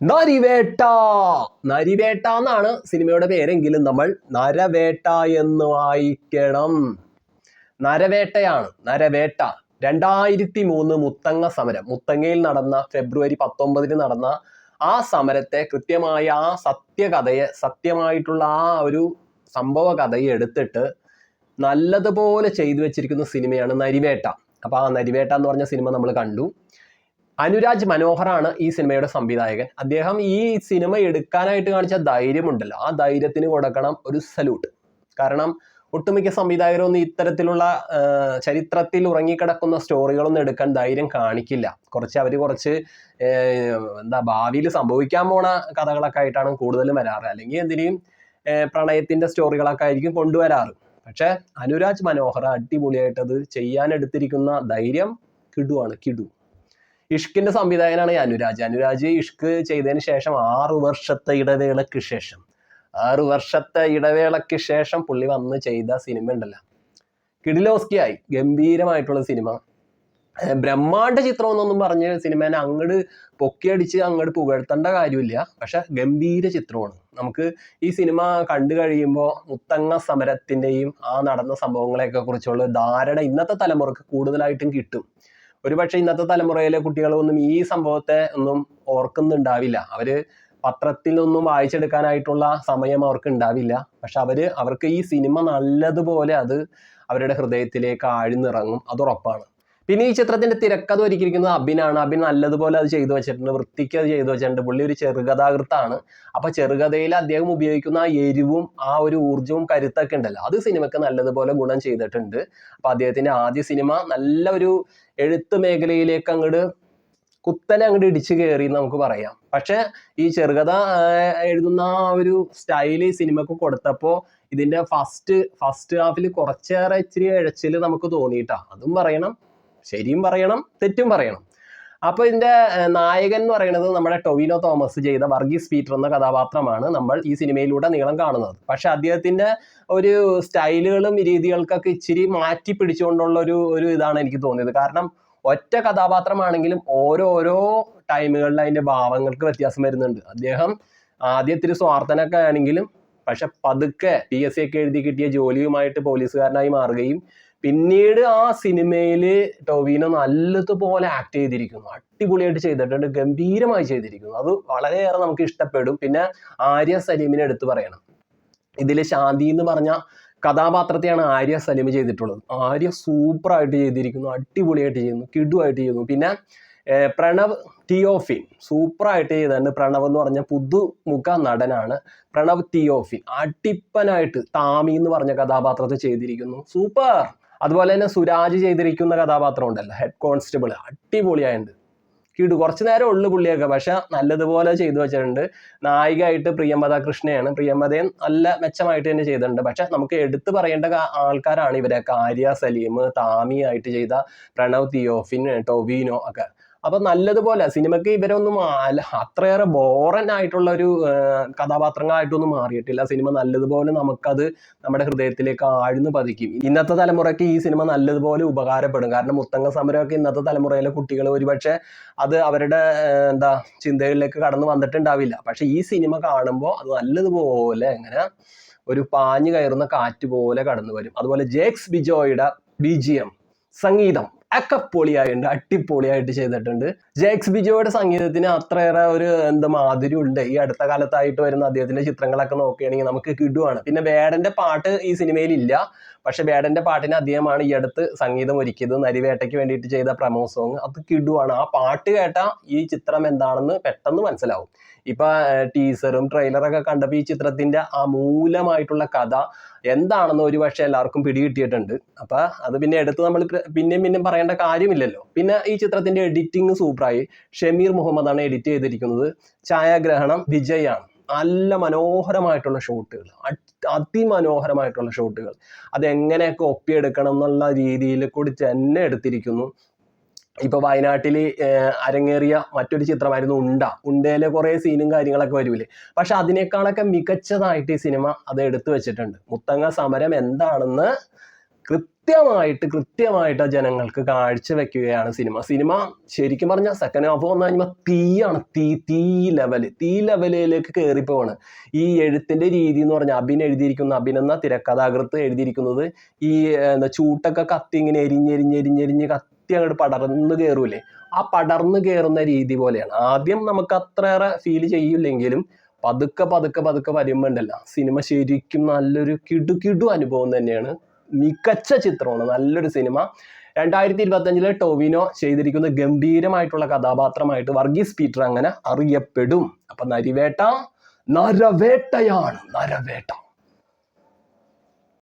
നരിവേട്ട നരിവേട്ട എന്നാണ് സിനിമയുടെ പേരെങ്കിലും നമ്മൾ നരവേട്ട എന്ന് വായിക്കണം. നരവേട്ടയാണ് നരവേട്ട. 2003 മുത്തങ്ങ സമരം, മുത്തങ്ങയിൽ നടന്ന ഫെബ്രുവരി 19 നടന്ന ആ സമരത്തെ കൃത്യമായ ആ സത്യമായിട്ടുള്ള ആ ഒരു സംഭവ കഥയെ എടുത്തിട്ട് നല്ലതുപോലെ ചെയ്തു വെച്ചിരിക്കുന്ന സിനിമയാണ് നരിവേട്ട. അപ്പൊ ആ നരിവേട്ട എന്ന് പറഞ്ഞ സിനിമ നമ്മൾ കണ്ടു. അനുരാജ് മനോഹറാണ് ഈ സിനിമയുടെ സംവിധായകൻ. അദ്ദേഹം ഈ സിനിമ എടുക്കാനായിട്ട് കാണിച്ച ധൈര്യമുണ്ടല്ലോ, ആ ധൈര്യത്തിന് കൊടുക്കണം ഒരു സല്യൂട്ട്. കാരണം ഒട്ടുമിക്ക സംവിധായകരൊന്നും ഇത്തരത്തിലുള്ള ചരിത്രത്തിൽ ഉറങ്ങിക്കിടക്കുന്ന സ്റ്റോറികളൊന്നും എടുക്കാൻ ധൈര്യം കാണിക്കില്ല. അവർ കുറച്ച് ഭാവിയിൽ സംഭവിക്കാൻ പോണ കഥകളൊക്കെ ആയിട്ടാണ് കൂടുതലും വരാറ്, അല്ലെങ്കിൽ എന്തിനേയും പ്രണയത്തിന്റെ സ്റ്റോറികളൊക്കെ ആയിരിക്കും കൊണ്ടുവരാറ്. പക്ഷെ അനുരാജ് മനോഹർ അടിപൊളിയായിട്ട് അത് ചെയ്യാൻ എടുത്തിരിക്കുന്ന ധൈര്യം കിടു. ഇഷ്കിന്റെ സംവിധായകനാണ് അനുരാജ്. ഇഷ്ക് ചെയ്തതിന് ശേഷം 6 വർഷത്തെ ഇടവേളക്ക് ശേഷം പുള്ളി വന്ന് ചെയ്ത സിനിമ ഉണ്ടല്ലോ, കിടിലോസ്കിയായി. ഗംഭീരമായിട്ടുള്ള സിനിമ, ബ്രഹ്മാണ്ഡ ചിത്രം എന്നൊന്നും പറഞ്ഞ് സിനിമേനെ അങ്ങോട്ട് പൊക്കിയടിച്ച് അങ്ങോട്ട് പുകഴ്ത്തേണ്ട കാര്യമില്ല. പക്ഷെ ഗംഭീര ചിത്രമാണ്. നമുക്ക് ഈ സിനിമ കണ്ടു കഴിയുമ്പോൾ മുത്തങ്ങ സമരത്തിന്റെയും ആ നടന്ന സംഭവങ്ങളെയൊക്കെ കുറിച്ചുള്ള ധാരണ ഇന്നത്തെ തലമുറക്ക് കൂടുതലായിട്ടും കിട്ടും. ഒരുപക്ഷെ ഇന്നത്തെ തലമുറയിലെ കുട്ടികളൊന്നും ഈ സംഭവത്തെ ഒന്നും ഓർക്കുന്നുണ്ടാവില്ല. അവര് പത്രത്തിൽ ഒന്നും വായിച്ചെടുക്കാനായിട്ടുള്ള സമയം അവർക്ക് ഉണ്ടാവില്ല. പക്ഷെ അവർക്ക് ഈ സിനിമ നല്ലതുപോലെ അത് അവരുടെ ഹൃദയത്തിലേക്ക് ആഴ്ന്നിറങ്ങും, അത് ഉറപ്പാണ്. പിന്നെ ഈ ചിത്രത്തിന്റെ തിരക്കഥ ഒരുക്കിയിരിക്കുന്നത് അബിനാണ്. അബിൻ നല്ലതുപോലെ അത് ചെയ്തു വെച്ചിട്ടുണ്ട്, വൃത്തിക്ക് അത് ചെയ്തു വെച്ചിട്ടുണ്ട്. പുള്ളി ഒരു ചെറുകഥാകൃത്താണ്. അപ്പൊ ചെറുകഥയിൽ അദ്ദേഹം ഉപയോഗിക്കുന്ന ആ എരിവും ആ ഒരു ഊർജവും കരുത്തൊക്കെ ഉണ്ടല്ലോ, അത് സിനിമക്ക് നല്ലതുപോലെ ഗുണം ചെയ്തിട്ടുണ്ട്. അപ്പൊ അദ്ദേഹത്തിന്റെ ആദ്യ സിനിമ നല്ല ഒരു എഴുത്ത് മേഖലയിലേക്ക് കുത്തനെ ഇടിച്ചു കയറി നമുക്ക് പറയാം. പക്ഷെ ഈ ചെറുകഥ എഴുതുന്ന ആ ഒരു സ്റ്റൈല് സിനിമക്ക് കൊടുത്തപ്പോ ഇതിന്റെ ഫസ്റ്റ് ഹാഫിൽ കുറച്ചേറെ ഇച്ചിരി ഇഴച്ചില് നമുക്ക് തോന്നിയിട്ടാ. അതും പറയണം, ശരിയും പറയണം, തെറ്റും പറയണം. അപ്പൊ ഇതിന്റെ നായകൻ എന്ന് പറയുന്നത് നമ്മുടെ ടൊവിനോ തോമസ് ചെയ്ത വർഗീസ് പീറ്റർ എന്ന കഥാപാത്രമാണ് നമ്മൾ ഈ സിനിമയിലൂടെ നീളം കാണുന്നത്. പക്ഷെ അദ്ദേഹത്തിന്റെ ഒരു സ്റ്റൈലുകളും രീതികൾക്കൊക്കെ ഇച്ചിരി മാറ്റി പിടിച്ചുകൊണ്ടുള്ള ഒരു ഇതാണ് എനിക്ക് തോന്നിയത്. കാരണം ഒറ്റ കഥാപാത്രമാണെങ്കിലും ഓരോ ടൈമുകളിൽ അതിന്റെ ഭാവങ്ങൾക്ക് വ്യത്യാസം വരുന്നുണ്ട്. അദ്ദേഹം ആദ്യത്തിരി സ്വാർത്ഥനൊക്കെ ആണെങ്കിലും പക്ഷെ പതുക്കെ PSC ഒക്കെ എഴുതി കിട്ടിയ ജോലിയുമായിട്ട് പോലീസുകാരനായി മാറുകയും പിന്നീട് ആ സിനിമയില് ടൊവിനോ നല്ലതുപോലെ ആക്ട് ചെയ്തിരിക്കുന്നു, അടിപൊളിയായിട്ട് ചെയ്തിട്ടുണ്ട്, ഗംഭീരമായി ചെയ്തിരിക്കുന്നു. അത് വളരെയേറെ നമുക്ക് ഇഷ്ടപ്പെടും. പിന്നെ ആര്യ സലീമിനെ എടുത്തു പറയണം. ഇതില് ശാന്തി എന്ന് പറഞ്ഞ കഥാപാത്രത്തെയാണ് ആര്യ സലീം ചെയ്തിട്ടുള്ളത്. ആര്യ സൂപ്പറായിട്ട് ചെയ്തിരിക്കുന്നു, അടിപൊളിയായിട്ട് ചെയ്യുന്നു, കിടുവായിട്ട് ചെയ്യുന്നു. പിന്നെ പ്രണവ് തിയോഫിൻ സൂപ്പറായിട്ട് ചെയ്തിട്ടുണ്ട്. പ്രണവ് എന്ന് പറഞ്ഞ പുതുമുഖ നടനാണ് പ്രണവ് തിയോഫിൻ. അടിപ്പനായിട്ട് താമി എന്ന് പറഞ്ഞ കഥാപാത്രത്തെ ചെയ്തിരിക്കുന്നു, സൂപ്പർ. അതുപോലെ തന്നെ സുരാജ് ചെയ്തിരിക്കുന്ന കഥാപാത്രം ഉണ്ടല്ലോ, ഹെഡ് കോൺസ്റ്റബിൾ, അടിപൊളിയായിട്ടുണ്ട്, കുറച്ചു നേരം ഉള്ളു പുള്ളിയൊക്കെ, പക്ഷെ നല്ലതുപോലെ ചെയ്തു വെച്ചിട്ടുണ്ട്. നായികയായിട്ട് പ്രിയംവദ കൃഷ്ണയാണ്. പ്രിയംവദയും നല്ല മെച്ചമായിട്ട് തന്നെ ചെയ്തിട്ടുണ്ട്. പക്ഷെ നമുക്ക് എടുത്തു പറയേണ്ട ആൾക്കാരാണ് ഇവരൊക്കെ. ആര്യ സലീം, താമി ആയിട്ട് ചെയ്ത പ്രണവ് തിയോഫിൻ, ടൊവിനോ ഒക്കെ. അപ്പൊ നല്ലതുപോലെ സിനിമയ്ക്ക് ഇവരൊന്നും അത്രയേറെ ബോറൻ ആയിട്ടുള്ള ഒരു കഥാപാത്രങ്ങളായിട്ടൊന്നും മാറിയിട്ടില്ല. സിനിമ നല്ലതുപോലെ നമുക്കത് നമ്മുടെ ഹൃദയത്തിലേക്ക് ആഴ്ന്നു പതിക്കും. ഇന്നത്തെ തലമുറയ്ക്ക് ഈ സിനിമ നല്ലതുപോലെ ഉപകാരപ്പെടും. കാരണം മുത്തങ്ങ സമരമൊക്കെ ഇന്നത്തെ തലമുറയിലെ കുട്ടികൾ ഒരുപക്ഷെ അത് അവരുടെ ചിന്തകളിലേക്ക് കടന്നു വന്നിട്ടുണ്ടാവില്ല. പക്ഷെ ഈ സിനിമ കാണുമ്പോൾ അത് നല്ലതുപോലെ ഇങ്ങനെ ഒരു പാഞ്ഞു കയറുന്ന കാറ്റ് പോലെ കടന്നു വരും. അതുപോലെ ജേക്സ് ബിജോയുടെ BGM, സംഗീതം ഒക്കെ പൊളിയായിട്ടുണ്ട്, അടിപൊളിയായിട്ട് ചെയ്തിട്ടുണ്ട്. ജേക്സ് ബിജോയുടെ സംഗീതത്തിന് അത്രയേറെ ഒരു മാധുര്യം ഉണ്ട്. ഈ അടുത്ത കാലത്തായിട്ട് വരുന്ന അദ്ദേഹത്തിന്റെ ചിത്രങ്ങളൊക്കെ നോക്കുകയാണെങ്കിൽ നമുക്ക് കിടുവാണ്. പിന്നെ വേടന്റെ പാട്ട് ഈ സിനിമയിൽ ഇല്ല. പക്ഷെ വേടന്റെ പാട്ടിന് അദ്ദേഹമാണ് ഈ അടുത്ത് സംഗീതം ഒരുക്കിയത്. നരിവേട്ടയ്ക്ക് വേണ്ടിയിട്ട് ചെയ്ത പ്രമോ സോങ്, അത് കിടുവാണ്. ആ പാട്ട് കേട്ടാൽ ഈ ചിത്രം എന്താണെന്ന് പെട്ടെന്ന് മനസ്സിലാവും. ഇപ്പൊ ടീസറും ട്രെയിലറൊക്കെ കണ്ടപ്പോൾ ഈ ചിത്രത്തിന്റെ ആ മൂലമായിട്ടുള്ള കഥ എന്താണെന്ന് ഒരുപക്ഷെ എല്ലാവർക്കും പിടികിട്ടിയിട്ടുണ്ട്. അപ്പൊ അത് പിന്നെ എടുത്ത് നമ്മൾ പിന്നെയും പറയേണ്ട കാര്യമില്ലല്ലോ. പിന്നെ ഈ ചിത്രത്തിന്റെ എഡിറ്റിംഗ് സൂപ്പറായി. ഷമീർ മുഹമ്മദാണ് എഡിറ്റ് ചെയ്തിരിക്കുന്നത്. ഛായാഗ്രഹണം വിജയ് ആണ്. നല്ല മനോഹരമായിട്ടുള്ള ഷോട്ടുകൾ, അതിമനോഹരമായിട്ടുള്ള ഷോട്ടുകൾ. അതെങ്ങനെയൊക്കെ ഒപ്പിയെടുക്കണം എന്നുള്ള രീതിയിൽ കൂടി തന്നെ എടുത്തിരിക്കുന്നു. ഇപ്പൊ വയനാട്ടിൽ അരങ്ങേറിയ മറ്റൊരു ചിത്രമായിരുന്നു ഉണ്ടയിലെ കുറെ സീനും കാര്യങ്ങളൊക്കെ വരൂലേ. പക്ഷെ അതിനേക്കാളൊക്കെ മികച്ചതായിട്ട് ഈ സിനിമ അത് എടുത്തു വെച്ചിട്ടുണ്ട്. മുത്തങ്ങ സമരം എന്താണെന്ന് കൃത്യമായിട്ട് ജനങ്ങൾക്ക് കാഴ്ചവെക്കുകയാണ് സിനിമ ശരിക്കും പറഞ്ഞാൽ സെക്കൻഡ് ഹാഫ് വന്നു കഴിഞ്ഞാൽ തീയാണ്, തീ ലെവലിലേക്ക് കയറിപ്പോവാണ്. ഈ എഴുത്തിന്റെ രീതി എന്ന് പറഞ്ഞാൽ അബിൻ എന്ന തിരക്കഥാകൃത്ത് എഴുതിയിരിക്കുന്നത് ഈ ചൂട്ടൊക്കെ കത്തി ഇങ്ങനെ എരിഞ്ഞെരിഞ്ഞ് കത്തി അങ്ങോട്ട് പടർന്ന് കയറൂലേ, ആ പടർന്ന് കയറുന്ന രീതി പോലെയാണ്. ആദ്യം നമുക്ക് അത്രയേറെ ഫീൽ ചെയ്യില്ലെങ്കിലും പതുക്കെ വരുമ്പോണ്ടല്ല സിനിമ ശരിക്കും നല്ലൊരു കിടു അനുഭവം തന്നെയാണ്. മികച്ച ചിത്രമാണ്, നല്ലൊരു സിനിമ. 2025 ടൊവിനോ ചെയ്തിരിക്കുന്ന ഗംഭീരമായിട്ടുള്ള കഥാപാത്രമായിട്ട് വർഗീസ് പീറ്റർ അങ്ങനെ അറിയപ്പെടും. അപ്പൊ നരവേട്ടയാണ്.